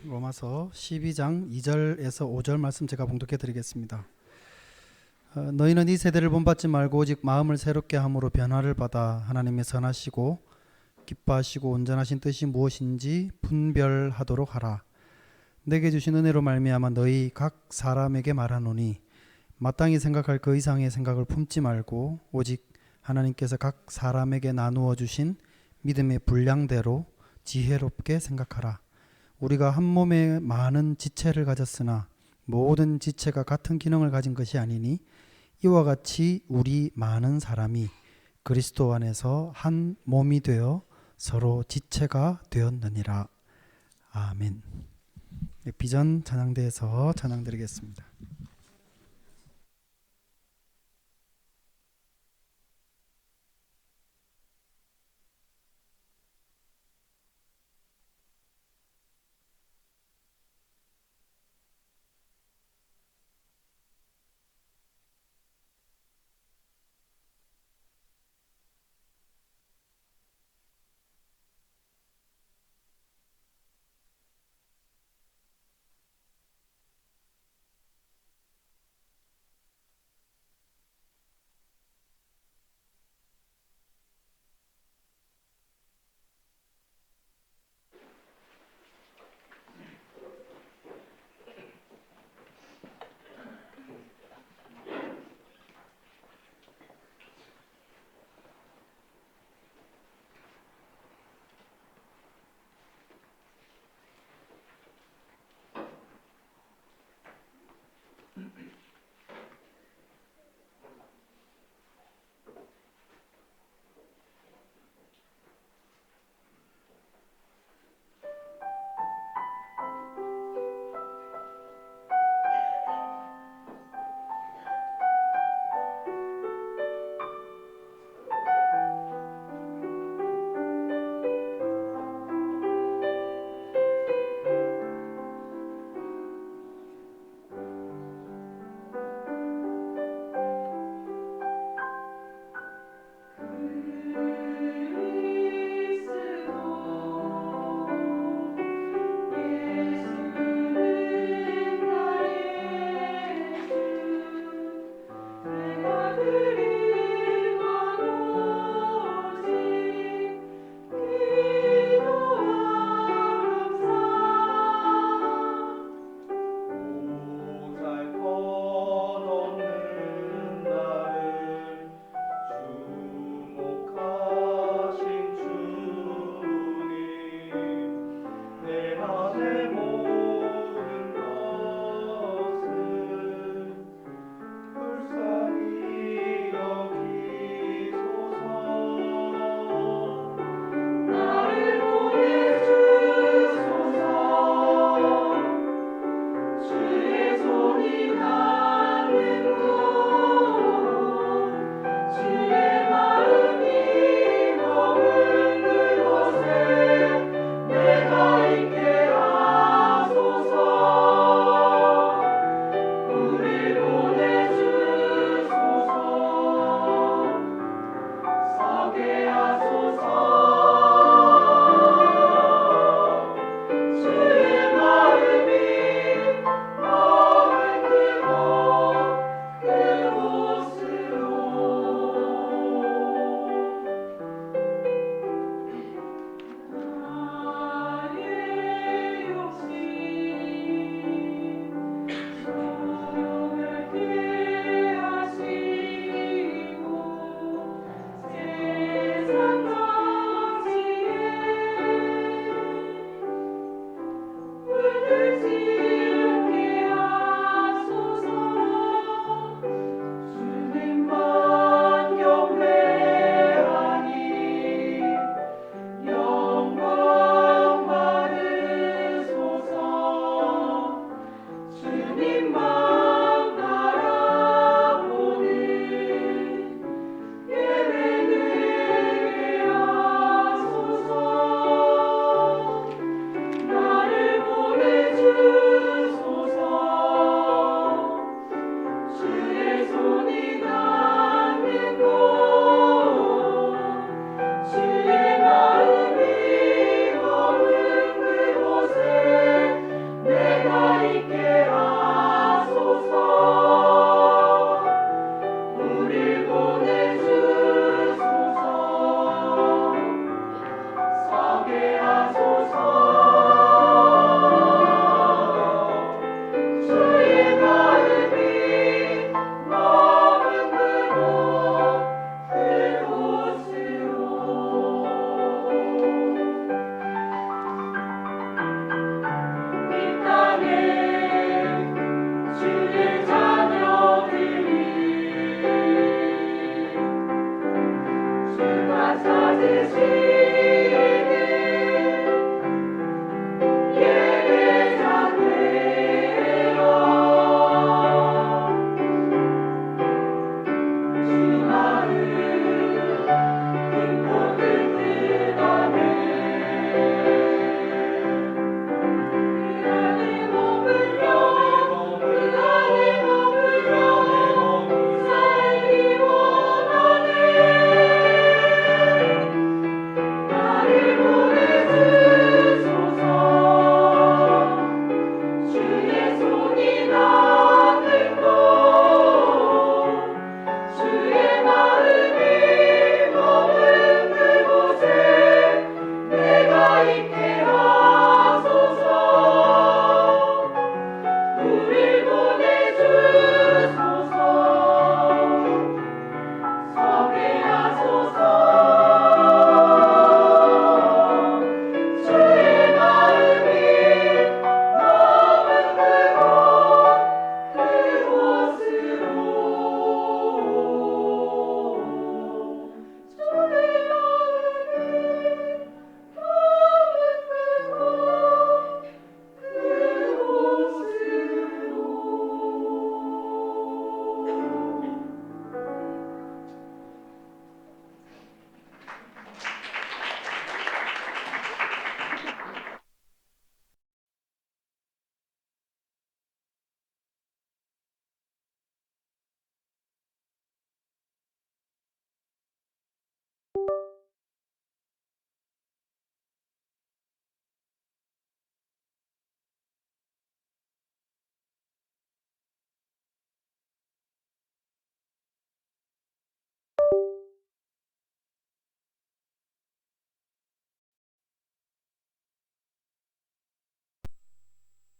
로마서 12장 2절에서 5절 말씀 제가 봉독해 드리겠습니다. 너희는 이 세대를 본받지 말고 오직 마음을 새롭게 함으로 변화를 받아 하나님의 선하시고 기뻐하시고 온전하신 뜻이 무엇인지 분별하도록 하라. 내게 주신 은혜로 말미암아 너희 각 사람에게 말하노니 마땅히 생각할 그 이상의 생각을 품지 말고 오직 하나님께서 각 사람에게 나누어 주신 믿음의 분량대로 지혜롭게 생각하라. 우리가 한 몸에 많은 지체를 가졌으나 모든 지체가 같은 기능을 가진 것이 아니니 이와 같이 우리 많은 사람이 그리스도 안에서 한 몸이 되어 서로 지체가 되었느니라. 아멘. 비전 찬양대에서 찬양드리겠습니다.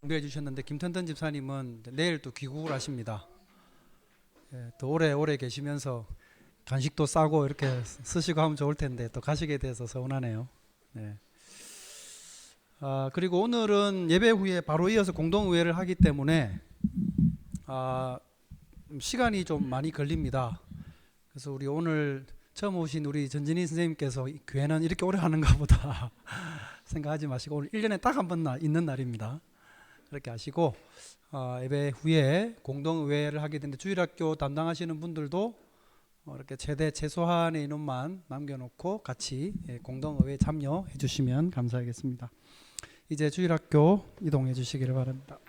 준비해 주셨는데 김턴턴 집사님은 내일 또 귀국을 하십니다. 예, 또 오래 계시면서 간식도 싸고 이렇게 쓰시고 하면 좋을 텐데 또 가시게 돼서 서운하네요. 네. 그리고 오늘은 예배 후에 바로 이어서 공동의회를 하기 때문에 시간이 좀 많이 걸립니다. 그래서 우리 오늘 처음 오신 우리 전진희 선생님께서 교회는 이렇게 오래 하는가 보다 생각하지 마시고 오늘 1년에 딱 한 번 있는 날입니다. 그렇게 하시고 예배 후에 공동의회를 하게 되는데 주일학교 담당하시는 분들도 이렇게 최소한의 인원만 남겨놓고 같이 공동의회 참여해 주시면 감사하겠습니다. 이제 주일학교 이동해 주시기를 바랍니다.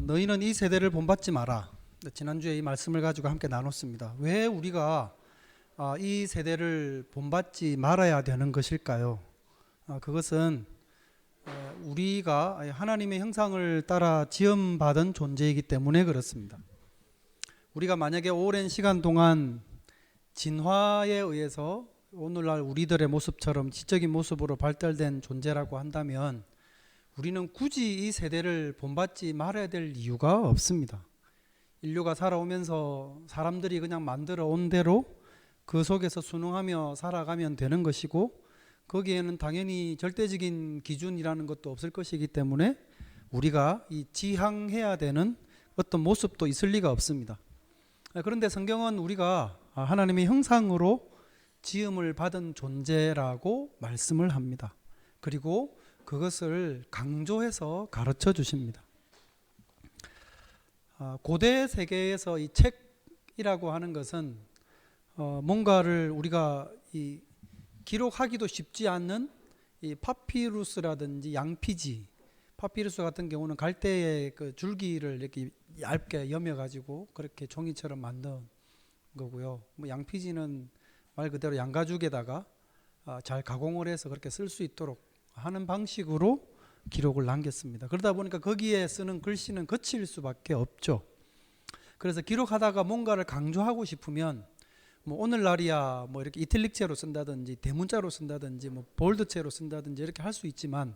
너희는 이 세대를 본받지 마라. 지난주에 이 말씀을 가지고 함께 나눴습니다. 왜 우리가 이 세대를 본받지 말아야 되는 것일까요? 그것은 우리가 하나님의 형상을 따라 지음받은 존재이기 때문에 그렇습니다. 우리가 만약에 오랜 시간 동안 진화에 의해서 오늘날 우리들의 모습처럼 지적인 모습으로 발달된 존재라고 한다면 우리는 굳이 이 세대를 본받지 말아야 될 이유가 없습니다. 인류가 살아오면서 사람들이 그냥 만들어 온 대로 그 속에서 순응하며 살아가면 되는 것이고 거기에는 당연히 절대적인 기준이라는 것도 없을 것이기 때문에 우리가 이 지향해야 되는 어떤 모습도 있을 리가 없습니다. 그런데 성경은 우리가 하나님의 형상으로 지음을 받은 존재라고 말씀을 합니다. 그리고 그것을 강조해서 가르쳐 주십니다. 고대 세계에서 이 책이라고 하는 것은 뭔가를 우리가 이 기록하기도 쉽지 않는 이 파피루스라든지 양피지, 파피루스 같은 경우는 갈대의 그 줄기를 이렇게 얇게 여며 가지고 그렇게 종이처럼 만든 거고요. 뭐 양피지는 말 그대로 양가죽에다가 잘 가공을 해서 그렇게 쓸 수 있도록 하는 방식으로 기록을 남겼습니다. 그러다 보니까 거기에 쓰는 글씨는 거칠 수밖에 없죠. 그래서 기록하다가 뭔가를 강조하고 싶으면 뭐 오늘날이야 뭐 이렇게 이탈릭체로 쓴다든지 대문자로 쓴다든지 뭐 볼드체로 쓴다든지 이렇게 할 수 있지만,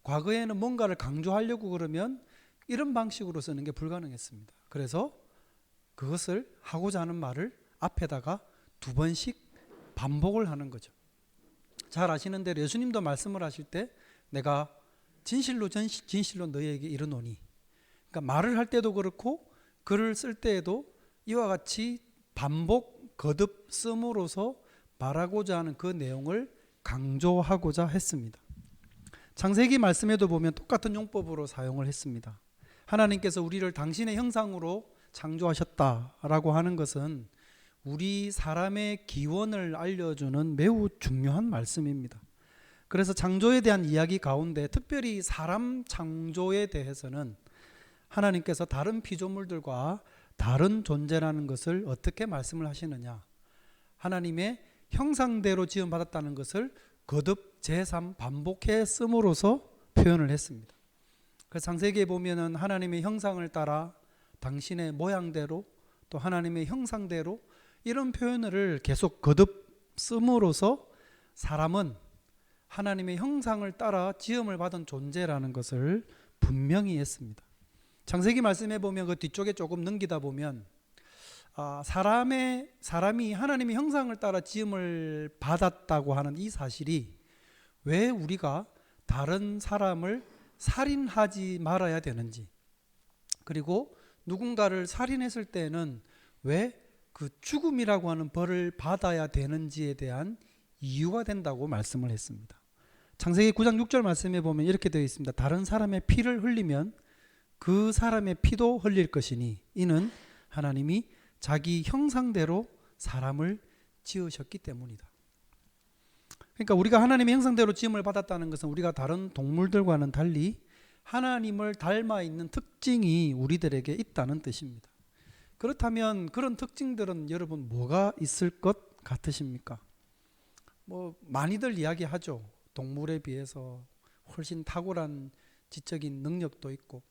과거에는 뭔가를 강조하려고 그러면 이런 방식으로 쓰는 게 불가능했습니다. 그래서 그것을 하고자 하는 말을 앞에다가 2번씩 반복을 하는 거죠. 잘 아시는 대로 예수님도 말씀을 하실 때 내가 진실로 진실로 너희에게 이르노니, 그러니까 말을 할 때도 그렇고 글을 쓸 때에도 이와 같이 반복 거듭 씀으로써 말하고자 하는 그 내용을 강조하고자 했습니다. 창세기 말씀에도 보면 똑같은 용법으로 사용을 했습니다. 하나님께서 우리를 당신의 형상으로 창조하셨다라고 하는 것은 우리 사람의 기원을 알려주는 매우 중요한 말씀입니다. 그래서 창조에 대한 이야기 가운데 특별히 사람 창조에 대해서는 하나님께서 다른 피조물들과 다른 존재라는 것을 어떻게 말씀을 하시느냐, 하나님의 형상대로 지음받았다는 것을 거듭 제3 반복해 씀으로써 표현을 했습니다. 그래서 창세기에 보면은 하나님의 형상을 따라 당신의 모양대로 또 하나님의 형상대로 이런 표현을 계속 거듭 씀으로써 사람은 하나님의 형상을 따라 지음을 받은 존재라는 것을 분명히 했습니다. 창세기 말씀에 보면 그 뒤쪽에 조금 넘기다 보면 사람이 하나님의 형상을 따라 지음을 받았다고 하는 이 사실이 왜 우리가 다른 사람을 살인하지 말아야 되는지, 그리고 누군가를 살인했을 때는 왜 그 죽음이라고 하는 벌을 받아야 되는지에 대한 이유가 된다고 말씀을 했습니다. 창세기 9장 6절 말씀에 보면 이렇게 되어 있습니다. 다른 사람의 피를 흘리면 그 사람의 피도 흘릴 것이니 이는 하나님이 자기 형상대로 사람을 지으셨기 때문이다. 그러니까 우리가 하나님의 형상대로 지음을 받았다는 것은 우리가 다른 동물들과는 달리 하나님을 닮아 있는 특징이 우리들에게 있다는 뜻입니다. 그렇다면 그런 특징들은 여러분 뭐가 있을 것 같으십니까? 뭐 많이들 이야기하죠. 동물에 비해서 훨씬 탁월한 지적인 능력도 있고,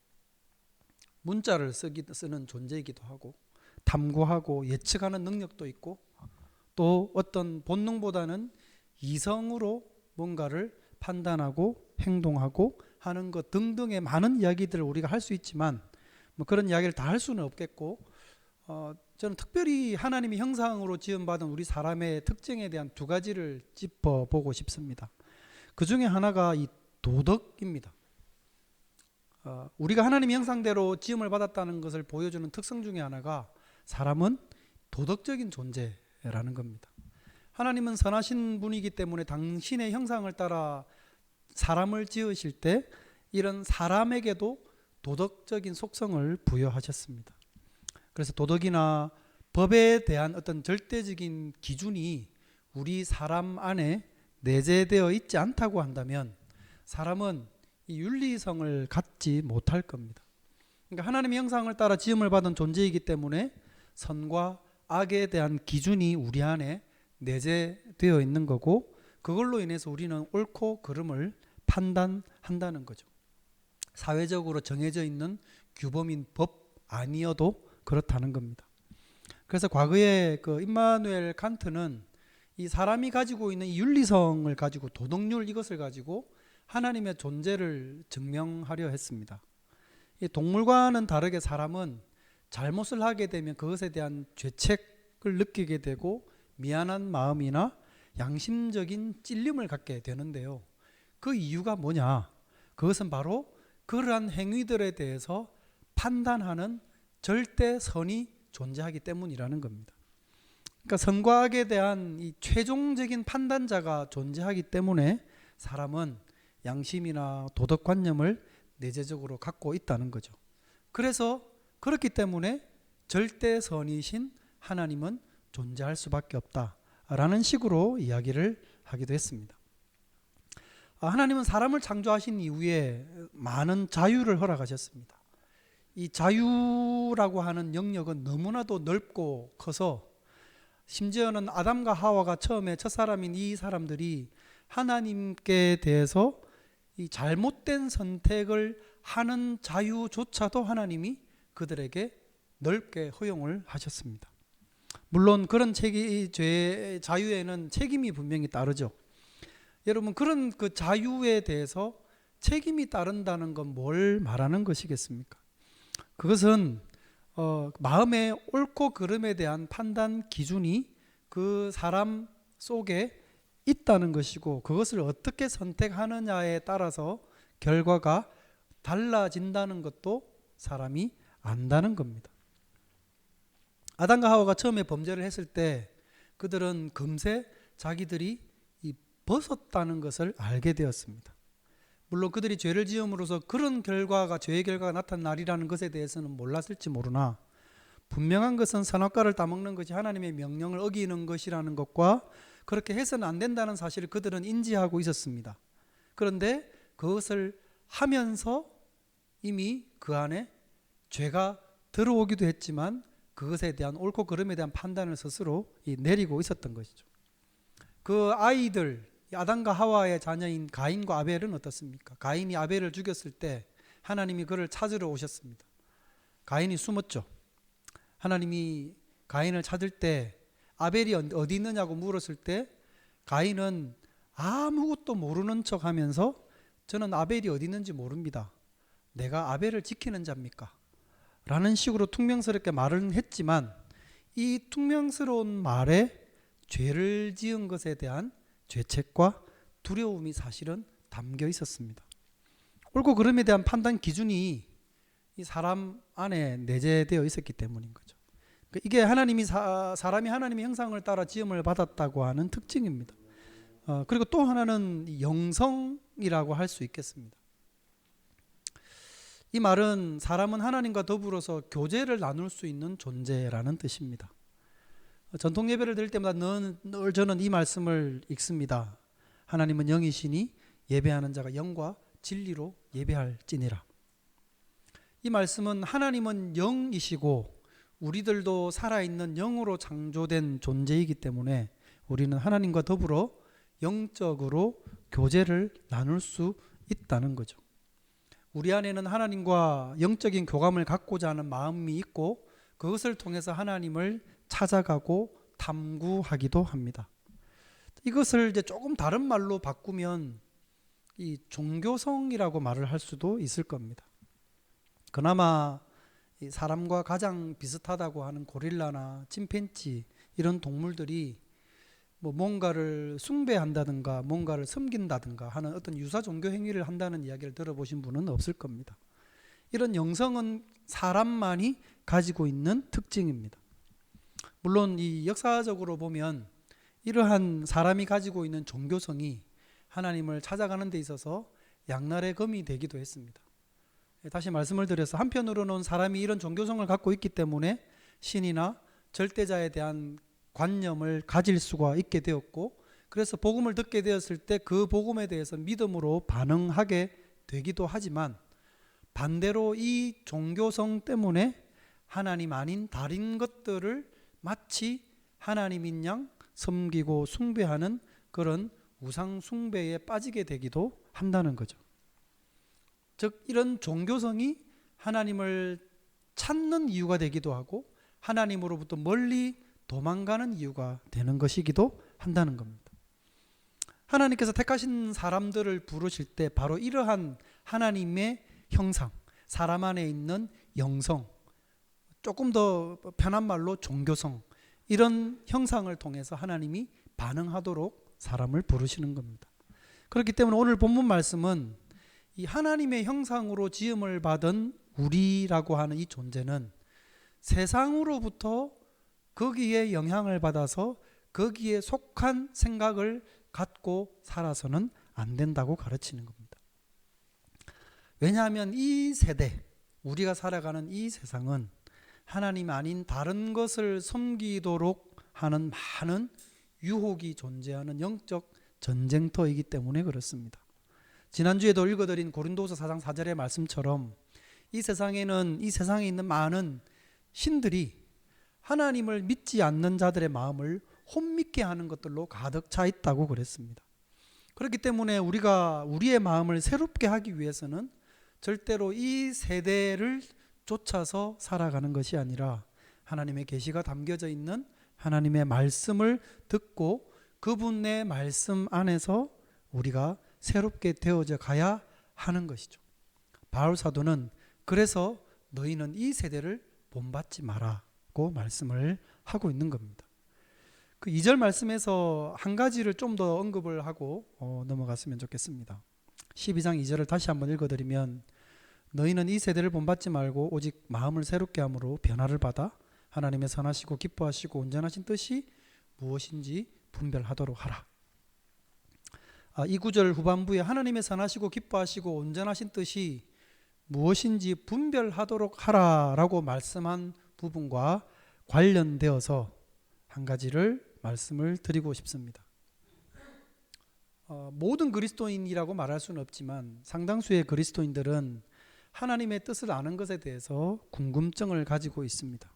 문자를 쓰는 존재이기도 하고, 탐구하고 예측하는 능력도 있고, 또 어떤 본능보다는 이성으로 뭔가를 판단하고 행동하고 하는 것 등등의 많은 이야기들을 우리가 할 수 있지만, 뭐 그런 이야기를 다 할 수는 없겠고, 저는 특별히 하나님의 형상으로 지음받은 우리 사람의 특징에 대한 2가지를 짚어보고 싶습니다. 그 중에 하나가 이 도덕입니다. 우리가 하나님의 형상대로 지음을 받았다는 것을 보여주는 특성 중에 하나가 사람은 도덕적인 존재라는 겁니다. 하나님은 선하신 분이기 때문에 당신의 형상을 따라 사람을 지으실 때 이런 사람에게도 도덕적인 속성을 부여하셨습니다. 그래서 도덕이나 법에 대한 어떤 절대적인 기준이 우리 사람 안에 내재되어 있지 않다고 한다면 사람은 이 윤리성을 갖지 못할 겁니다. 그러니까 하나님의 형상을 따라 지음을 받은 존재이기 때문에 선과 악에 대한 기준이 우리 안에 내재되어 있는 거고, 그걸로 인해서 우리는 옳고 그름을 판단한다는 거죠. 사회적으로 정해져 있는 규범인 법 아니어도 그렇다는 겁니다. 그래서 과거에 그 임마누엘 칸트는 이 사람이 가지고 있는 이 윤리성을 가지고, 도덕률 이것을 가지고 하나님의 존재를 증명하려 했습니다. 이 동물과는 다르게 사람은 잘못을 하게 되면 그것에 대한 죄책을 느끼게 되고 미안한 마음이나 양심적인 찔림을 갖게 되는데요. 그 이유가 뭐냐? 그것은 바로 그러한 행위들에 대해서 판단하는 절대선이 존재하기 때문이라는 겁니다. 그러니까 선과 악에 대한 이 최종적인 판단자가 존재하기 때문에 사람은 양심이나 도덕관념을 내재적으로 갖고 있다는 거죠. 그래서 그렇기 때문에 절대 선이신 하나님은 존재할 수밖에 없다라는 식으로 이야기를 하기도 했습니다. 하나님은 사람을 창조하신 이후에 많은 자유를 허락하셨습니다. 이 자유라고 하는 영역은 너무나도 넓고 커서 심지어는 아담과 하와가 처음에 첫사람인 이 사람들이 하나님께 대해서 이 잘못된 선택을 하는 자유조차도 하나님이 그들에게 넓게 허용을 하셨습니다. 물론 그런 죄의 자유에는 책임이 분명히 따르죠. 여러분, 그런 그 자유에 대해서 책임이 따른다는 건 뭘 말하는 것이겠습니까? 그것은 마음의 옳고 그름에 대한 판단 기준이 그 사람 속에 있다는 것이고, 그것을 어떻게 선택하느냐에 따라서 결과가 달라진다는 것도 사람이 안다는 겁니다. 아담과 하와가 처음에 범죄를 했을 때 그들은 금세 자기들이 벗었다는 것을 알게 되었습니다. 물론 그들이 죄를 지음으로써 그런 결과가, 죄의 결과가 나타난 날이라는 것에 대해서는 몰랐을지 모르나, 분명한 것은 선악과를 따먹는 것이 하나님의 명령을 어기는 것이라는 것과 그렇게 해서는 안 된다는 사실을 그들은 인지하고 있었습니다. 그런데 그것을 하면서 이미 그 안에 죄가 들어오기도 했지만 그것에 대한 옳고 그름에 대한 판단을 스스로 내리고 있었던 것이죠. 그 아이들, 아담과 하와의 자녀인 가인과 아벨은 어떻습니까? 가인이 아벨을 죽였을 때 하나님이 그를 찾으러 오셨습니다. 가인이 숨었죠. 하나님이 가인을 찾을 때 아벨이 어디 있느냐고 물었을 때 가인은 아무것도 모르는 척 하면서 저는 아벨이 어디 있는지 모릅니다. 내가 아벨을 지키는 자입니까? 라는 식으로 퉁명스럽게 말을 했지만, 이 퉁명스러운 말에 죄를 지은 것에 대한 죄책과 두려움이 사실은 담겨 있었습니다. 옳고 그름에 대한 판단 기준이 이 사람 안에 내재되어 있었기 때문인 거죠. 이게 사람이 하나님의 형상을 따라 지음을 받았다고 하는 특징입니다. 그리고 또 하나는 영성이라고 할 수 있겠습니다. 이 말은 사람은 하나님과 더불어서 교제를 나눌 수 있는 존재라는 뜻입니다. 전통 예배를 드릴 때마다 늘 저는 이 말씀을 읽습니다. 하나님은 영이시니 예배하는 자가 영과 진리로 예배할지니라. 이 말씀은 하나님은 영이시고 우리들도 살아있는 영으로 창조된 존재이기 때문에 우리는 하나님과 더불어 영적으로 교제를 나눌 수 있다는 거죠. 우리 안에는 하나님과 영적인 교감을 갖고자 하는 마음이 있고, 그것을 통해서 하나님을 찾아가고 탐구하기도 합니다. 이것을 이제 조금 다른 말로 바꾸면 이 종교성이라고 말을 할 수도 있을 겁니다. 그나마 이 사람과 가장 비슷하다고 하는 고릴라나 침팬지 이런 동물들이 뭔가를 숭배한다든가 뭔가를 섬긴다든가 하는 어떤 유사 종교 행위를 한다는 이야기를 들어보신 분은 없을 겁니다. 이런 영성은 사람만이 가지고 있는 특징입니다. 물론 이 역사적으로 보면 이러한 사람이 가지고 있는 종교성이 하나님을 찾아가는 데 있어서 양날의 검이 되기도 했습니다. 다시 말씀을 드려서, 한편으로는 사람이 이런 종교성을 갖고 있기 때문에 신이나 절대자에 대한 관념을 가질 수가 있게 되었고, 그래서 복음을 듣게 되었을 때 그 복음에 대해서 믿음으로 반응하게 되기도 하지만, 반대로 이 종교성 때문에 하나님 아닌 다른 것들을 마치 하나님인 양 섬기고 숭배하는 그런 우상 숭배에 빠지게 되기도 한다는 거죠. 즉, 이런 종교성이 하나님을 찾는 이유가 되기도 하고 하나님으로부터 멀리 도망가는 이유가 되는 것이기도 한다는 겁니다. 하나님께서 택하신 사람들을 부르실 때 바로 이러한 하나님의 형상, 사람 안에 있는 영성, 조금 더 편한 말로 종교성, 이런 형상을 통해서 하나님이 반응하도록 사람을 부르시는 겁니다. 그렇기 때문에 오늘 본문 말씀은 이 하나님의 형상으로 지음을 받은 우리라고 하는 이 존재는 세상으로부터 거기에 영향을 받아서 거기에 속한 생각을 갖고 살아서는 안 된다고 가르치는 겁니다. 왜냐하면 이 세대, 우리가 살아가는 이 세상은 하나님 아닌 다른 것을 섬기도록 하는 많은 유혹이 존재하는 영적 전쟁터이기 때문에 그렇습니다. 지난주에도 읽어드린 고린도서 4장 4절의 말씀처럼 이 세상에 있는 많은 신들이 하나님을 믿지 않는 자들의 마음을 혼미케 하는 것들로 가득 차 있다고 그랬습니다. 그렇기 때문에 우리가 우리의 마음을 새롭게 하기 위해서는 절대로 이 세대를 쫓아서 살아가는 것이 아니라 하나님의 계시가 담겨져 있는 하나님의 말씀을 듣고 그분의 말씀 안에서 우리가 새롭게 되어져 가야 하는 것이죠. 바울 사도는 그래서 너희는 이 세대를 본받지 마라고 말씀을 하고 있는 겁니다. 그 2절 말씀에서 한 가지를 좀 더 언급을 하고 넘어갔으면 좋겠습니다. 12장 2절을 다시 한번 읽어드리면 너희는 이 세대를 본받지 말고 오직 마음을 새롭게 함으로 변화를 받아 하나님의 선하시고 기뻐하시고 온전하신 뜻이 무엇인지 분별하도록 하라. 이 구절 후반부에 하나님의 선하시고 기뻐하시고 온전하신 뜻이 무엇인지 분별하도록 하라라고 말씀한 부분과 관련되어서 한 가지를 말씀을 드리고 싶습니다. 모든 그리스도인이라고 말할 수는 없지만 상당수의 그리스도인들은 하나님의 뜻을 아는 것에 대해서 궁금증을 가지고 있습니다.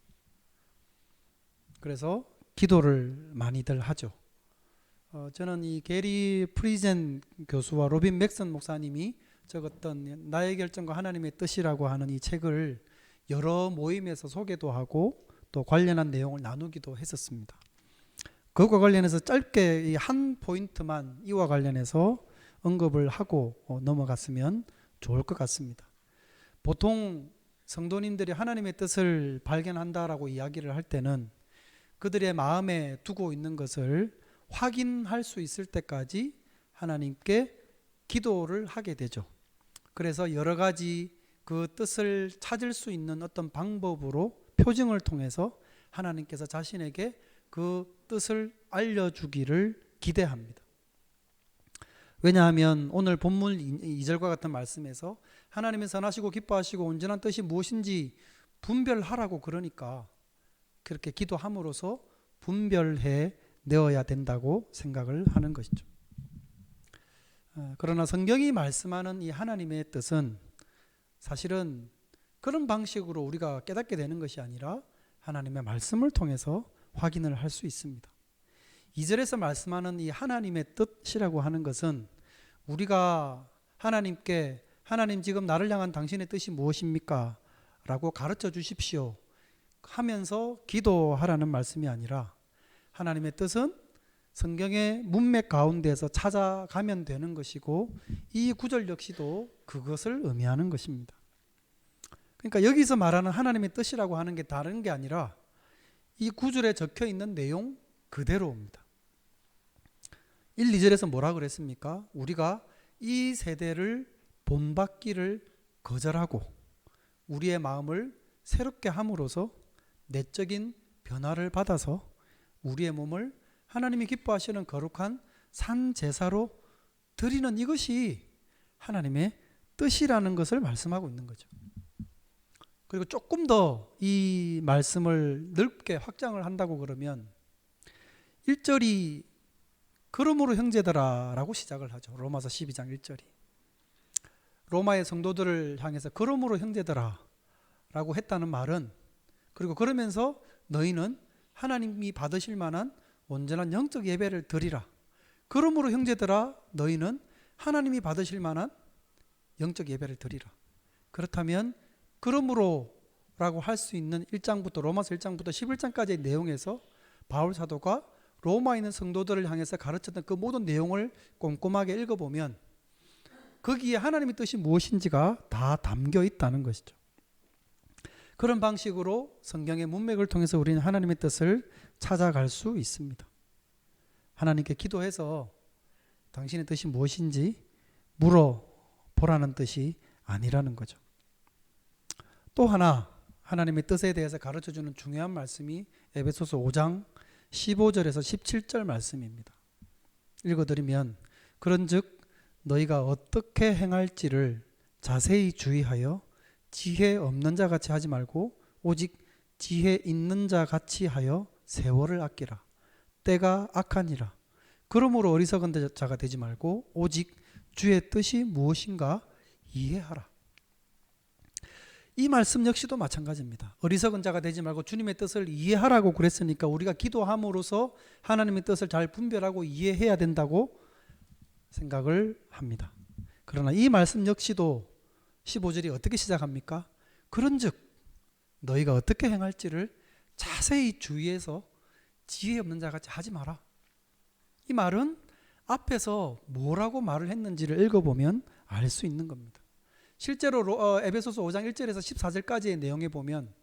그래서 기도를 많이들 하죠. 저는 이 게리 프리젠 교수와 로빈 맥슨 목사님이 적었던 나의 결정과 하나님의 뜻이라고 하는 이 책을 여러 모임에서 소개도 하고 또 관련한 내용을 나누기도 했었습니다. 그것과 관련해서 짧게 이 한 포인트만 이와 관련해서 언급을 하고 넘어갔으면 좋을 것 같습니다. 보통 성도님들이 하나님의 뜻을 발견한다라고 이야기를 할 때는 그들의 마음에 두고 있는 것을 확인할 수 있을 때까지 하나님께 기도를 하게 되죠. 그래서 여러 가지 그 뜻을 찾을 수 있는 어떤 방법으로 표징을 통해서 하나님께서 자신에게 그 뜻을 알려주기를 기대합니다. 왜냐하면 오늘 본문 2절과 같은 말씀에서 하나님의 선하시고 기뻐하시고 온전한 뜻이 무엇인지 분별하라고 그러니까 그렇게 기도함으로써 분별해 내어야 된다고 생각을 하는 것이죠. 그러나 성경이 말씀하는 이 하나님의 뜻은 사실은 그런 방식으로 우리가 깨닫게 되는 것이 아니라 하나님의 말씀을 통해서 확인을 할 수 있습니다. 2절에서 말씀하는 이 하나님의 뜻이라고 하는 것은 우리가 하나님께 하나님 지금 나를 향한 당신의 뜻이 무엇입니까? 라고 가르쳐 주십시오 하면서 기도하라는 말씀이 아니라 하나님의 뜻은 성경의 문맥 가운데서 찾아가면 되는 것이고 이 구절 역시도 그것을 의미하는 것입니다. 그러니까 여기서 말하는 하나님의 뜻이라고 하는 게 다른 게 아니라 이 구절에 적혀 있는 내용 그대로입니다. 1, 2절에서 뭐라 그랬습니까? 우리가 이 세대를 본받기를 거절하고 우리의 마음을 새롭게 함으로써 내적인 변화를 받아서 우리의 몸을 하나님이 기뻐하시는 거룩한 산 제사로 드리는 이것이 하나님의 뜻이라는 것을 말씀하고 있는 거죠. 그리고 조금 더 이 말씀을 넓게 확장을 한다고 그러면 1절이 그러므로 형제들아 라고 시작을 하죠. 로마서 12장 1절이 로마의 성도들을 향해서 그러므로 형제들아 라고 했다는 말은 그리고 그러면서 너희는 하나님이 받으실 만한 온전한 영적 예배를 드리라. 그러므로 형제들아 너희는 하나님이 받으실 만한 영적 예배를 드리라. 그렇다면 그러므로 라고 할 수 있는 1장부터 로마서 1장부터 11장까지의 내용에서 바울 사도가 로마에 있는 성도들을 향해서 가르쳤던 그 모든 내용을 꼼꼼하게 읽어보면 거기에 하나님의 뜻이 무엇인지가 다 담겨 있다는 것이죠. 그런 방식으로 성경의 문맥을 통해서 우리는 하나님의 뜻을 찾아갈 수 있습니다. 하나님께 기도해서 당신의 뜻이 무엇인지 물어보라는 뜻이 아니라는 거죠. 또 하나 하나님의 뜻에 대해서 가르쳐주는 중요한 말씀이 에베소서 5장 15절에서 17절 말씀입니다. 읽어드리면 그런즉 너희가 어떻게 행할지를 자세히 주의하여 지혜 없는 자 같이 하지 말고 오직 지혜 있는 자 같이 하여 세월을 아끼라. 때가 악하니라. 그러므로 어리석은 자가 되지 말고 오직 주의 뜻이 무엇인가 이해하라. 이 말씀 역시도 마찬가지입니다. 어리석은 자가 되지 말고 주님의 뜻을 이해하라고 그랬으니까 우리가 기도함으로써 하나님의 뜻을 잘 분별하고 이해해야 된다고 생각을 합니다. 그러나 이 말씀 역시도 15절이 어떻게 시작합니까? 그런즉 너희가 어떻게 행할지를 자세히 주의해서 지혜 없는 자같이 하지 마라. 이 말은 앞에서 뭐라고 말을 했는지를 읽어보면 알 수 있는 겁니다. 실제로 에베소서 5장 1절에서 14절까지의 내용에 보면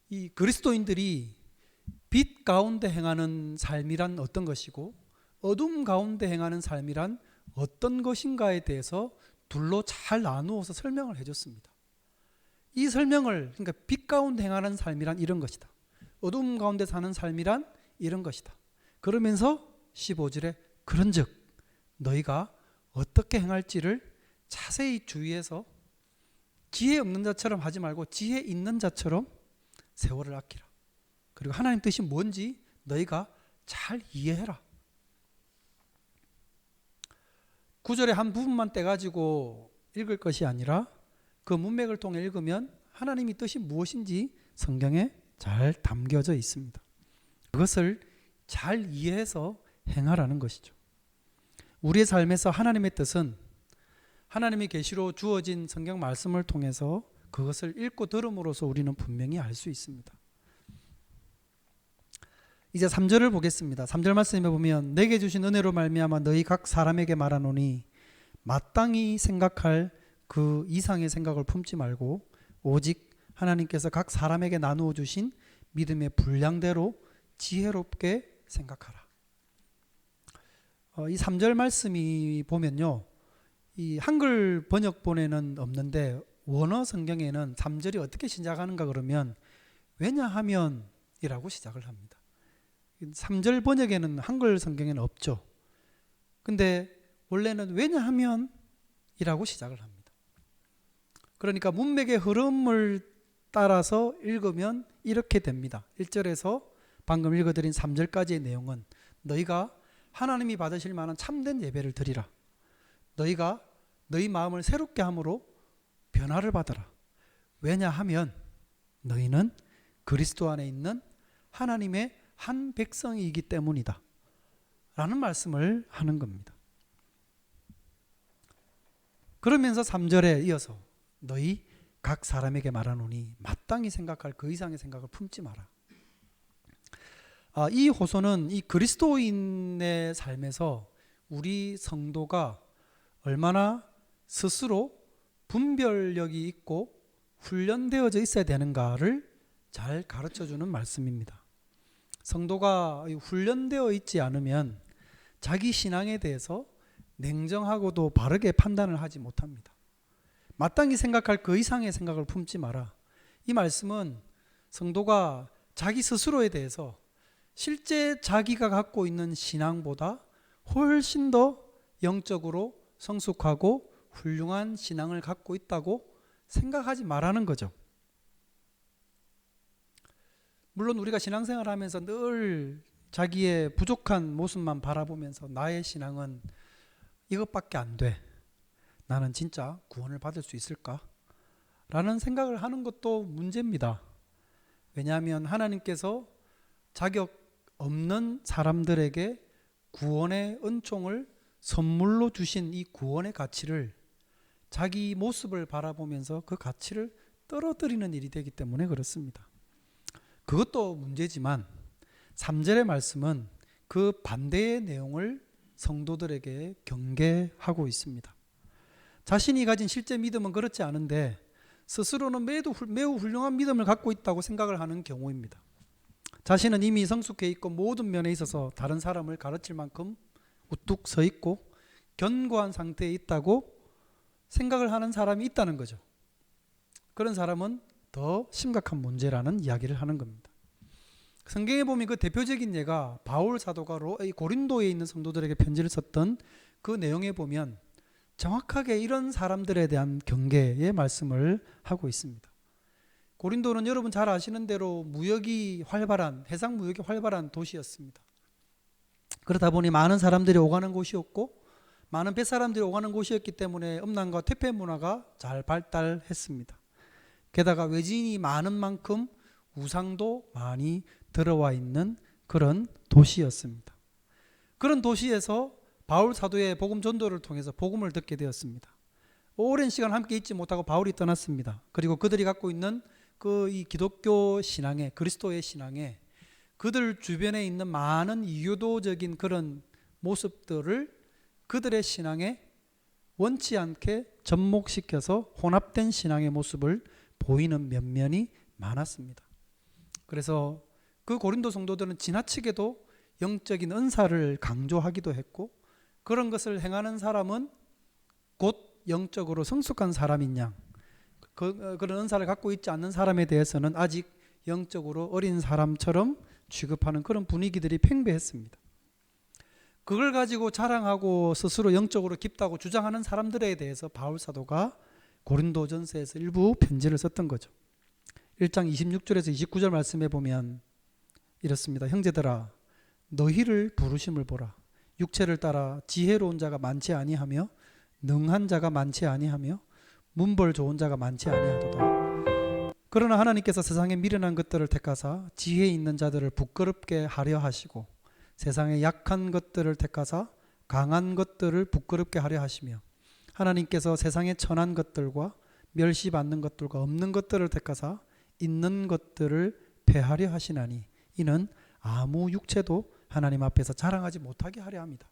이 그리스도인들이 빛 가운데 행하는 삶이란 어떤 것이고 어둠 가운데 행하는 삶이란 어떤 것인가에 대해서 둘로 잘 나누어서 설명을 해줬습니다. 이 설명을, 그러니까 빛 가운데 행하는 삶이란 이런 것이다, 어둠 가운데 사는 삶이란 이런 것이다, 그러면서 15절에 그런즉 너희가 어떻게 행할지를 자세히 주의해서 지혜 없는 자처럼 하지 말고 지혜 있는 자처럼 세월을 아끼라. 그리고 하나님 뜻이 뭔지 너희가 잘 이해해라. 9절의 한 부분만 떼가지고 읽을 것이 아니라 그 문맥을 통해 읽으면 하나님의 뜻이 무엇인지 성경에 잘 담겨져 있습니다. 그것을 잘 이해해서 행하라는 것이죠. 우리의 삶에서 하나님의 뜻은 하나님의 계시로 주어진 성경 말씀을 통해서 그것을 읽고 들음으로써 우리는 분명히 알 수 있습니다. 이제 3절을 보겠습니다. 3절 말씀에 보면 내게 주신 은혜로 말미암아 너희 각 사람에게 말하노니 마땅히 생각할 그 이상의 생각을 품지 말고 오직 하나님께서 각 사람에게 나누어 주신 믿음의 분량대로 지혜롭게 생각하라. 이 3절 말씀이 보면요, 이 한글 번역본에는 없는데 원어 성경에는 3절이 어떻게 시작하는가 그러면 왜냐하면 이라고 시작을 합니다. 3절 번역에는 한글 성경에는 없죠. 근데 원래는 왜냐하면 이라고 시작을 합니다. 그러니까 문맥의 흐름을 따라서 읽으면 이렇게 됩니다. 1절에서 방금 읽어드린 3절까지의 내용은 너희가 하나님이 받으실 만한 참된 예배를 드리라. 너희가 너희 마음을 새롭게 함으로 변화를 받아라. 왜냐하면 너희는 그리스도 안에 있는 하나님의 한 백성이기 때문이다 라는 말씀을 하는 겁니다. 그러면서 3절에 이어서 너희 각 사람에게 말하노니 마땅히 생각할 그 이상의 생각을 품지 마라. 이 호소는 이 그리스도인의 삶에서 우리 성도가 얼마나 스스로 분별력이 있고 훈련되어져 있어야 되는가를 잘 가르쳐주는 말씀입니다. 성도가 훈련되어 있지 않으면 자기 신앙에 대해서 냉정하고도 바르게 판단을 하지 못합니다. 마땅히 생각할 그 이상의 생각을 품지 마라. 이 말씀은 성도가 자기 스스로에 대해서 실제 자기가 갖고 있는 신앙보다 훨씬 더 영적으로 성숙하고 훌륭한 신앙을 갖고 있다고 생각하지 말라는 거죠. 물론 우리가 신앙생활을 하면서 늘 자기의 부족한 모습만 바라보면서 나의 신앙은 이것밖에 안 돼, 나는 진짜 구원을 받을 수 있을까? 라는 생각을 하는 것도 문제입니다. 왜냐하면 하나님께서 자격 없는 사람들에게 구원의 은총을 선물로 주신 이 구원의 가치를 자기 모습을 바라보면서 그 가치를 떨어뜨리는 일이 되기 때문에 그렇습니다. 그것도 문제지만 3절의 말씀은 그 반대의 내용을 성도들에게 경계하고 있습니다. 자신이 가진 실제 믿음은 그렇지 않은데 스스로는 매우 훌륭한 믿음을 갖고 있다고 생각을 하는 경우입니다. 자신은 이미 성숙해 있고 모든 면에 있어서 다른 사람을 가르칠 만큼 우뚝 서 있고 견고한 상태에 있다고 생각을 하는 사람이 있다는 거죠. 그런 사람은 더 심각한 문제라는 이야기를 하는 겁니다. 성경에 보면 그 대표적인 예가 바울 사도가 고린도에 있는 성도들에게 편지를 썼던 그 내용에 보면 정확하게 이런 사람들에 대한 경계의 말씀을 하고 있습니다. 고린도는 여러분 잘 아시는 대로 무역이 활발한, 해상 무역이 활발한 도시였습니다. 그러다 보니 많은 사람들이 오가는 곳이었고 많은 뱃사람들이 오가는 곳이었기 때문에 음란과 퇴폐 문화가 잘 발달했습니다. 게다가 외지인이 많은 만큼 우상도 많이 들어와 있는 그런 도시였습니다. 그런 도시에서 바울 사도의 복음 전도를 통해서 복음을 듣게 되었습니다. 오랜 시간 함께 있지 못하고 바울이 떠났습니다. 그리고 그들이 갖고 있는 이 기독교 신앙에, 그리스도의 신앙에 그들 주변에 있는 많은 이교도적인 그런 모습들을 그들의 신앙에 원치 않게 접목시켜서 혼합된 신앙의 모습을 보이는 면면이 많았습니다. 그래서 그 고린도 성도들은 지나치게도 영적인 은사를 강조하기도 했고 그런 것을 행하는 사람은 곧 영적으로 성숙한 사람인 양, 그런 은사를 갖고 있지 않는 사람에 대해서는 아직 영적으로 어린 사람처럼 취급하는 그런 분위기들이 팽배했습니다. 그걸 가지고 자랑하고 스스로 영적으로 깊다고 주장하는 사람들에 대해서 바울 사도가 고린도전서에서 일부 편지를 썼던 거죠. 1장 26절에서 29절 말씀에 보면 이렇습니다. 형제들아 너희를 부르심을 보라. 육체를 따라 지혜로운 자가 많지 아니하며 능한 자가 많지 아니하며 문벌 좋은 자가 많지 아니하도다. 그러나 하나님께서 세상에 미련한 것들을 택하사 지혜 있는 자들을 부끄럽게 하려 하시고 세상에 약한 것들을 택하사 강한 것들을 부끄럽게 하려 하시며 하나님께서 세상에 천한 것들과 멸시받는 것들과 없는 것들을 택하사 있는 것들을 폐하려 하시나니 이는 아무 육체도 하나님 앞에서 자랑하지 못하게 하려 합니다.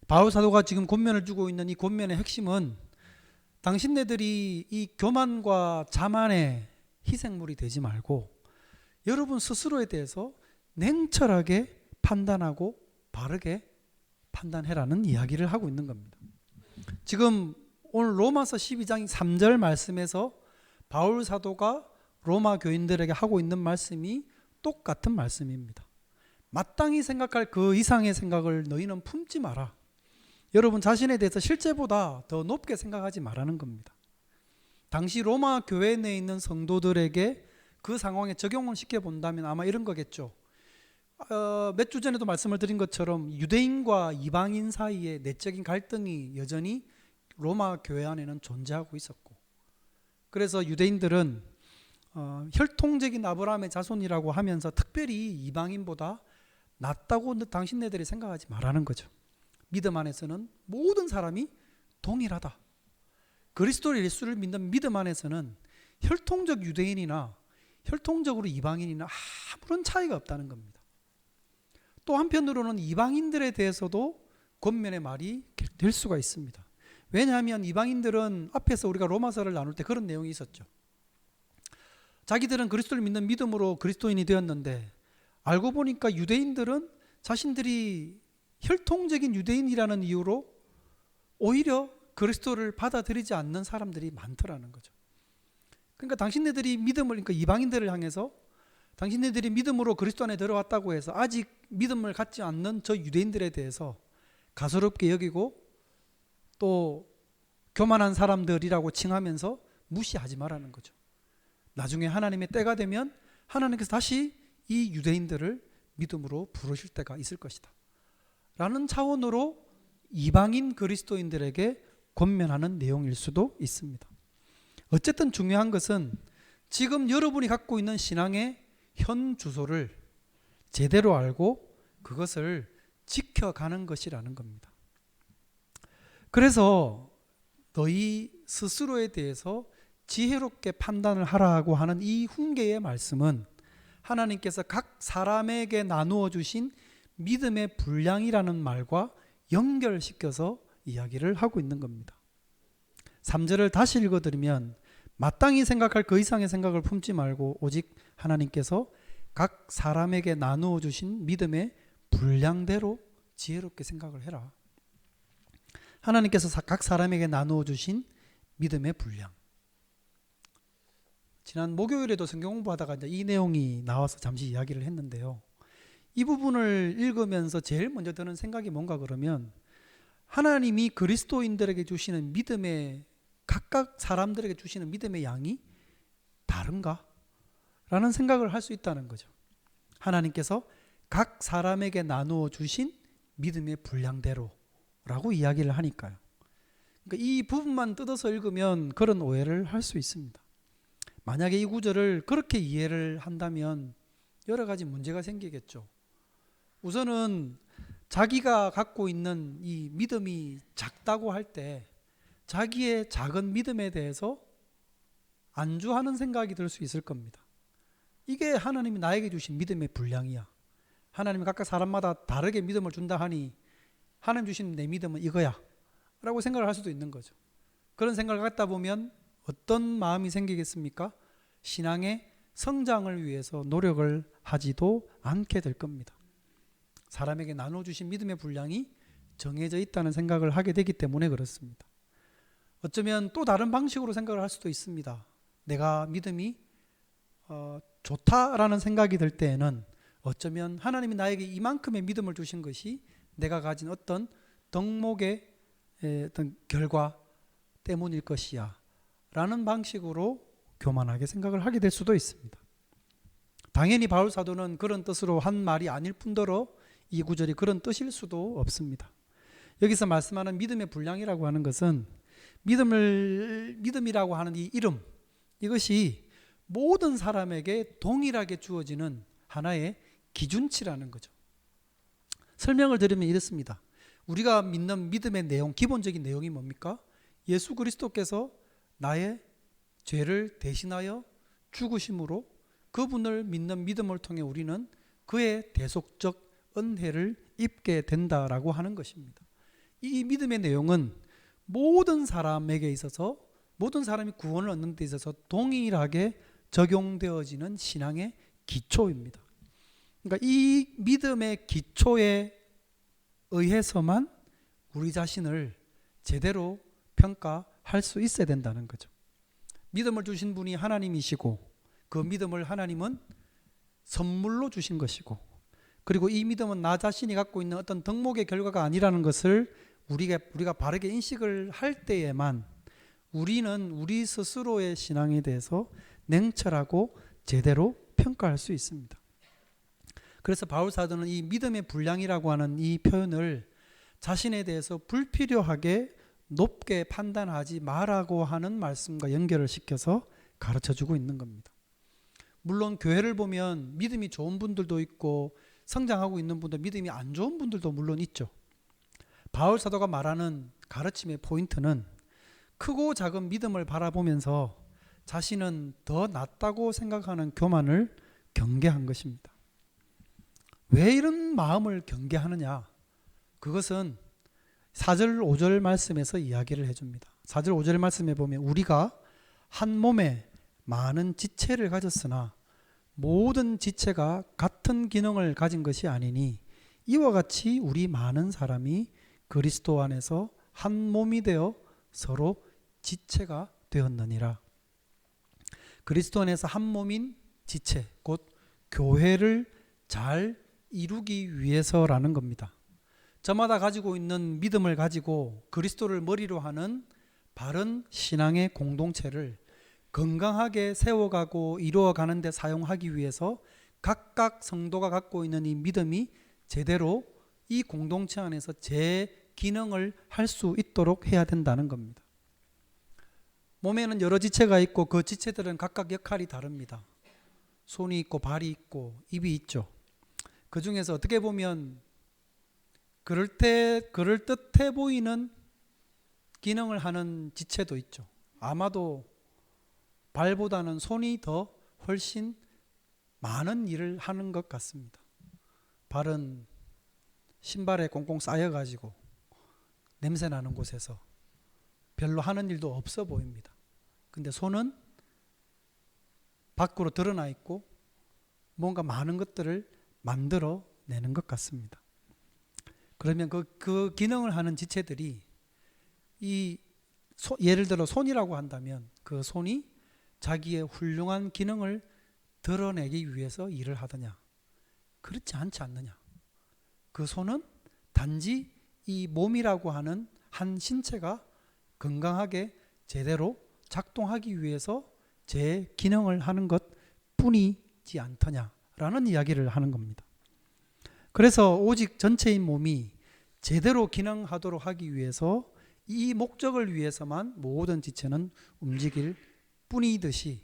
바울 사도가 지금 권면을 주고 있는 이 권면의 핵심은 당신네들이 이 교만과 자만의 희생물이 되지 말고 여러분 스스로에 대해서 냉철하게 판단하고 바르게 판단해라는 이야기를 하고 있는 겁니다. 지금 오늘 로마서 12장 3절 말씀에서 바울 사도가 로마 교인들에게 하고 있는 말씀이 똑같은 말씀입니다. 마땅히 생각할 그 이상의 생각을 너희는 품지 마라. 여러분 자신에 대해서 실제보다 더 높게 생각하지 말라는 겁니다. 당시 로마 교회 내에 있는 성도들에게 그 상황에 적용을 시켜본다면 아마 이런 거겠죠. 몇 주 전에도 말씀을 드린 것처럼 유대인과 이방인 사이에 내적인 갈등이 여전히 로마 교회 안에는 존재하고 있었고 그래서 유대인들은 혈통적인 아브라함의 자손이라고 하면서 특별히 이방인보다 낫다고 당신네들이 생각하지 말라는 거죠. 믿음 안에서는 모든 사람이 동일하다. 그리스도 예수를 믿는 믿음 안에서는 혈통적 유대인이나 혈통적으로 이방인이나 아무런 차이가 없다는 겁니다. 또 한편으로는 이방인들에 대해서도 권면의 말이 될 수가 있습니다. 왜냐하면 이방인들은 앞에서 우리가 로마서를 나눌 때 그런 내용이 있었죠. 자기들은 그리스도를 믿는 믿음으로 그리스도인이 되었는데 알고 보니까 유대인들은 자신들이 혈통적인 유대인이라는 이유로 오히려 그리스도를 받아들이지 않는 사람들이 많더라는 거죠. 그러니까 당신네들이 믿음을, 그러니까 이방인들을 향해서 당신네들이 믿음으로 그리스도 안에 들어왔다고 해서 아직 믿음을 갖지 않는 저 유대인들에 대해서 가소롭게 여기고 또 교만한 사람들이라고 칭하면서 무시하지 말라는 거죠. 나중에 하나님의 때가 되면 하나님께서 다시 이 유대인들을 믿음으로 부르실 때가 있을 것이다 라는 차원으로 이방인 그리스도인들에게 권면하는 내용일 수도 있습니다. 어쨌든 중요한 것은 지금 여러분이 갖고 있는 신앙의 현 주소를 제대로 알고 그것을 지켜가는 것이라는 겁니다. 그래서 너희 스스로에 대해서 지혜롭게 판단을 하라고 하는 이 훈계의 말씀은 하나님께서 각 사람에게 나누어 주신 믿음의 분량이라는 말과 연결시켜서 이야기를 하고 있는 겁니다. 3절을 다시 읽어드리면 마땅히 생각할 그 이상의 생각을 품지 말고 오직 하나님께서 각 사람에게 나누어 주신 믿음의 분량대로 지혜롭게 생각을 해라. 하나님께서 각 사람에게 나누어 주신 믿음의 분량. 지난 목요일에도 성경 공부하다가 이제 이 내용이 나와서 잠시 이야기를 했는데요. 이 부분을 읽으면서 제일 먼저 드는 생각이 뭔가 그러면 하나님이 그리스도인들에게 주시는 믿음의, 각각 사람들에게 주시는 믿음의 양이 다른가? 라는 생각을 할 수 있다는 거죠. 하나님께서 각 사람에게 나누어 주신 믿음의 분량대로 라고 이야기를 하니까요. 그러니까 이 부분만 뜯어서 읽으면 그런 오해를 할 수 있습니다. 만약에 이 구절을 그렇게 이해를 한다면 여러 가지 문제가 생기겠죠. 우선은 자기가 갖고 있는 이 믿음이 작다고 할 때 자기의 작은 믿음에 대해서 안주하는 생각이 들 수 있을 겁니다. 이게 하나님이 나에게 주신 믿음의 분량이야. 하나님이 각각 사람마다 다르게 믿음을 준다 하니 하나님 주신 내 믿음은 이거야 라고 생각을 할 수도 있는 거죠. 그런 생각을 갖다 보면 어떤 마음이 생기겠습니까? 신앙의 성장을 위해서 노력을 하지도 않게 될 겁니다. 사람에게 나눠주신 믿음의 분량이 정해져 있다는 생각을 하게 되기 때문에 그렇습니다. 어쩌면 또 다른 방식으로 생각을 할 수도 있습니다. 내가 믿음이 좋다라는 생각이 들 때에는 어쩌면 하나님이 나에게 이만큼의 믿음을 주신 것이 내가 가진 어떤 덕목의 어떤 결과 때문일 것이야 라는 방식으로 교만하게 생각을 하게 될 수도 있습니다. 당연히 바울 사도는 그런 뜻으로 한 말이 아닐 뿐더러 이 구절이 그런 뜻일 수도 없습니다. 여기서 말씀하는 믿음의 분량이라고 하는 것은 믿음이라고 하는 이 이름, 이것이 모든 사람에게 동일하게 주어지는 하나의 기준치라는 거죠. 설명을 드리면 이렇습니다. 우리가 믿는 믿음의 내용, 기본적인 내용이 뭡니까? 예수 그리스도께서 나의 죄를 대신하여 죽으심으로 그분을 믿는 믿음을 통해 우리는 그의 대속적 은혜를 입게 된다라고 하는 것입니다. 이 믿음의 내용은 모든 사람에게 있어서, 모든 사람이 구원을 얻는 데 있어서 동일하게 적용되어지는 신앙의 기초입니다. 그러니까 이 믿음의 기초에 의해서만 우리 자신을 제대로 평가할 수 있어야 된다는 거죠. 믿음을 주신 분이 하나님이시고 그 믿음을 하나님은 선물로 주신 것이고, 그리고 이 믿음은 나 자신이 갖고 있는 어떤 덕목의 결과가 아니라는 것을 우리가 바르게 인식을 할 때에만 우리는 우리 스스로의 신앙에 대해서 냉철하고 제대로 평가할 수 있습니다. 그래서 바울 사도는 이 믿음의 분량이라고 하는 이 표현을 자신에 대해서 불필요하게 높게 판단하지 말라고 하는 말씀과 연결을 시켜서 가르쳐주고 있는 겁니다. 물론 교회를 보면 믿음이 좋은 분들도 있고 성장하고 있는 분들, 믿음이 안 좋은 분들도 물론 있죠. 바울 사도가 말하는 가르침의 포인트는 크고 작은 믿음을 바라보면서 자신은 더 낫다고 생각하는 교만을 경계한 것입니다. 왜 이런 마음을 경계하느냐? 그것은 4절 5절 말씀에서 이야기를 해줍니다. 4절 5절 말씀에 보면 우리가 한 몸에 많은 지체를 가졌으나 모든 지체가 같은 기능을 가진 것이 아니니 이와 같이 우리 많은 사람이 그리스도 안에서 한 몸이 되어 서로 지체가 되었느니라. 그리스도 안에서 한 몸인 지체, 곧 교회를 잘 이루기 위해서라는 겁니다. 저마다 가지고 있는 믿음을 가지고 그리스도를 머리로 하는 바른 신앙의 공동체를 건강하게 세워가고 이루어가는 데 사용하기 위해서 각각 성도가 갖고 있는 이 믿음이 제대로 이 공동체 안에서 제 기능을 할 수 있도록 해야 된다는 겁니다. 몸에는 여러 지체가 있고 그 지체들은 각각 역할이 다릅니다. 손이 있고 발이 있고 입이 있죠. 그 중에서 어떻게 보면 그럴듯해 보이는 기능을 하는 지체도 있죠. 아마도 발보다는 손이 더 훨씬 많은 일을 하는 것 같습니다. 발은 신발에 꽁꽁 쌓여가지고 냄새 나는 곳에서 별로 하는 일도 없어 보입니다. 근데 손은 밖으로 드러나 있고 뭔가 많은 것들을 만들어 내는 것 같습니다. 그러면 그 기능을 하는 지체들이 예를 들어 손이라고 한다면 그 손이 자기의 훌륭한 기능을 드러내기 위해서 일을 하느냐? 그렇지 않지 않느냐? 그 손은 단지 이 몸이라고 하는 한 신체가 건강하게 제대로 작동하기 위해서 제 기능을 하는 것 뿐이지 않더냐라는 이야기를 하는 겁니다. 그래서 오직 전체인 몸이 제대로 기능하도록 하기 위해서 이 목적을 위해서만 모든 지체는 움직일 뿐이듯이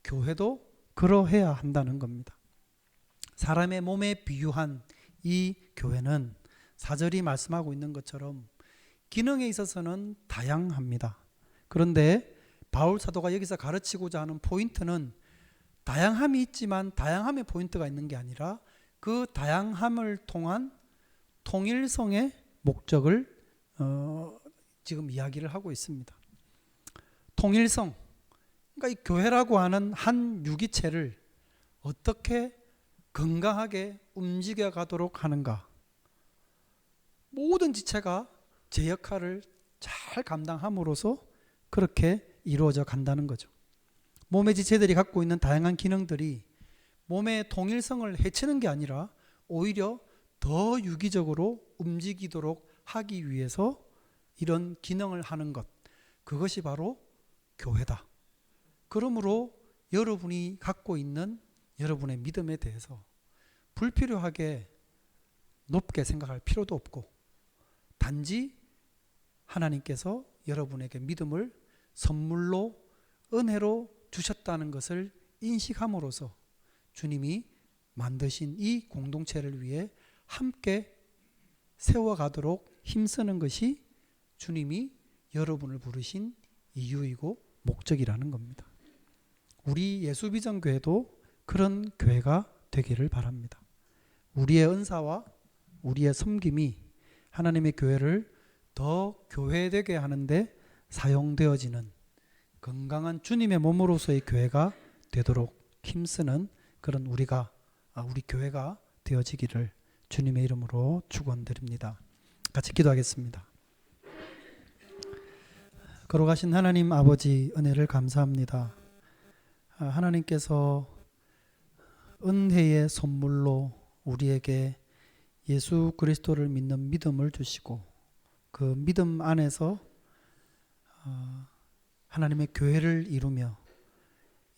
교회도 그러해야 한다는 겁니다. 사람의 몸에 비유한 이 교회는 사절이 말씀하고 있는 것처럼 기능에 있어서는 다양합니다. 그런데 바울 사도가 여기서 가르치고자 하는 포인트는 다양함이 있지만 다양함의 포인트가 있는 게 아니라 그 다양함을 통한 통일성의 목적을 지금 이야기를 하고 있습니다. 통일성, 그러니까 이 교회라고 하는 한 유기체를 어떻게 건강하게 움직여 가도록 하는가. 모든 지체가 제 역할을 잘 감당함으로써 그렇게 이루어져 간다는 거죠. 몸의 지체들이 갖고 있는 다양한 기능들이 몸의 통일성을 해치는 게 아니라 오히려 더 유기적으로 움직이도록 하기 위해서 이런 기능을 하는 것, 그것이 바로 교회다. 그러므로 여러분이 갖고 있는 여러분의 믿음에 대해서 불필요하게 높게 생각할 필요도 없고, 단지 하나님께서 여러분에게 믿음을 선물로 은혜로 주셨다는 것을 인식함으로써 주님이 만드신 이 공동체를 위해 함께 세워가도록 힘쓰는 것이 주님이 여러분을 부르신 이유이고 목적이라는 겁니다. 우리 예수비전교회도 그런 교회가 되기를 바랍니다. 우리의 은사와 우리의 섬김이 하나님의 교회를 더 교회되게 하는데 사용되어지는 건강한 주님의 몸으로서의 교회가 되도록 힘쓰는 그런 우리 교회가 되어지기를 주님의 이름으로 축원드립니다. 같이 기도하겠습니다. 걸어가신 하나님 아버지, 은혜를 감사합니다. 하나님께서 은혜의 선물로 우리에게 예수 그리스도를 믿는 믿음을 주시고, 그 믿음 안에서 하나님의 교회를 이루며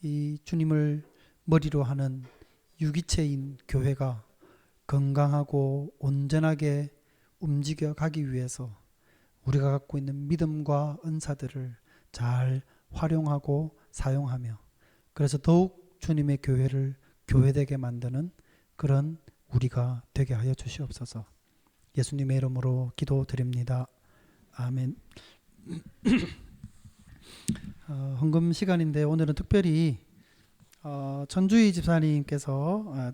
이 주님을 머리로 하는 유기체인 교회가 건강하고 온전하게 움직여 가기 위해서 우리가 갖고 있는 믿음과 은사들을 잘 활용하고 사용하며, 그래서 더욱 주님의 교회를 교회되게 만드는 그런 우리가 되게 하여 주시옵소서. 예수님의 이름으로 기도드립니다. 아멘. 헌금 시간인데 오늘은 특별히 전주희 집사님께서